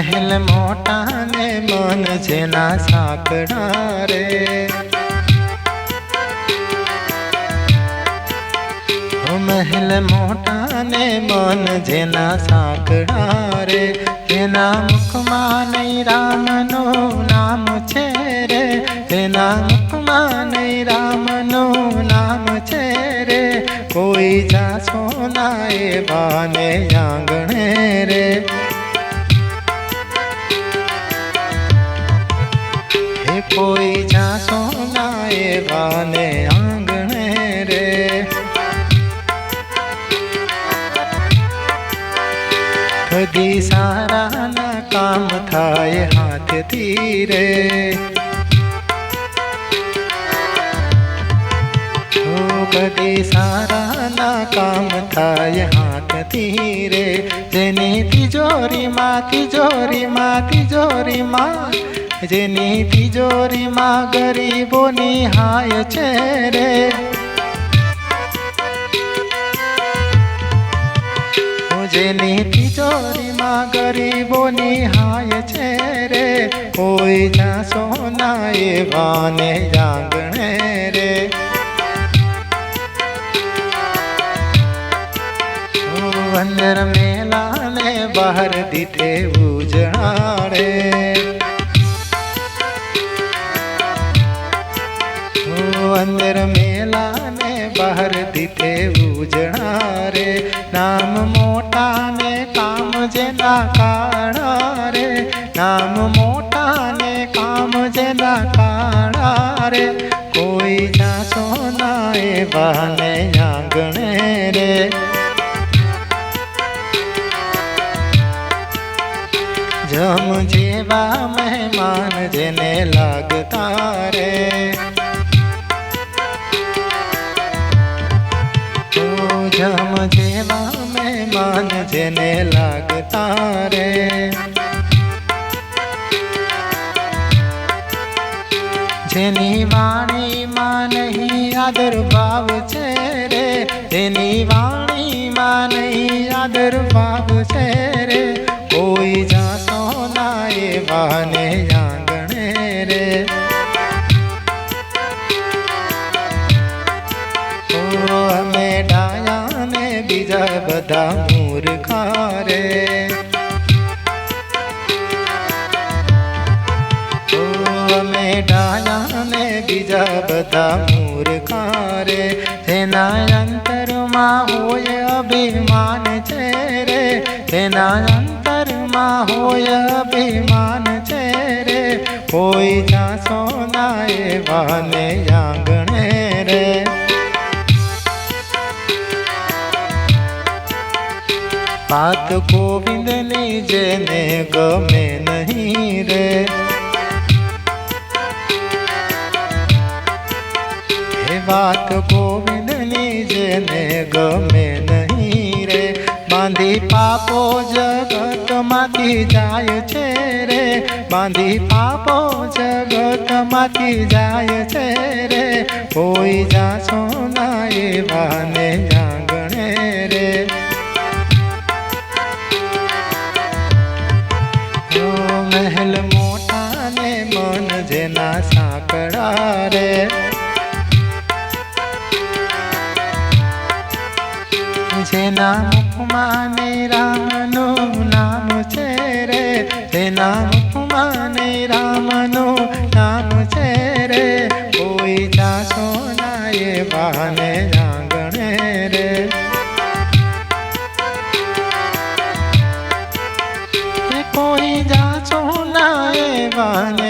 महल मोटा ने मन जेना साकड़ा रे। महल मोटा ने मन जेना साकड़ा रे। तेना मुखमा नहीं राम नो नाम छे रे। तेना मुखमा नहीं राम नो नाम छे रे। कोई जा सोनाए बाने आंगणे रे। हे कोई जा सोनाए बाने आंगणे रे। कदी सारा ना काम थाय हाथ तीरे। कदी सारा ना काम थाय हाथ तीरे। जेनी तिजोरी माँ तिजोरी माँ तिजोरी माँ। जेनी तिजोरी माँ गरीबोनी हाय छे रे। जेनी तिजोरी माँ गरीबोनी हाय छे रे। कोई जा सोनाए बाने आंगणे रे। अंदर मेला ने बाहर दीठे उजड़ाड़े। अंदर मेला ने बाहर दीठे उजड़ारे। नाम मोटा ने काम जेना काड़ा रे। नाम मोटा ने काम जेना काड़ा रे। कोई जा सोनाए बाने आंगणे रे। जम जेवा मेहमान जेने लागता रे। जम जेवा मेहमान जेने लागता रे। जेनी वाणी मां नहीं आदर भाव छे रे। जेनी वाणी मां नहीं आदर भाव छे रे। कोई जा सोनाए बाने आंगणे रे। ओ हमें डाया ने बीजा बधा मूर्खा रे। ओ हमें डाया ने बीजा बधा मूर्खा रे। तेना अंतर मां होय अभिमान छे रे। तेना अंतर मां होय अभिमान छे रे। कोई जा सोनाए बाने आंगणे रे। बात गोविंद ने जेने गमे नहीं रे। हे बात गोविंद ने जेने गमे नहीं रे। बांधी पापो जगत माथी जाय छे रे। बांधी पापो जगत माथी जाय छे रे। कोई जा सोनाए बाने आंगणे रे। महल मोटा ने मन जेना साकड़ा रे। जेना मुखमा ने राम नो नाम छे रे। जेना मुखमा ने राम नो नाम छे रे। कोई जा सोनाए बाने आंगणे रे। कोई जा सोनाए बाने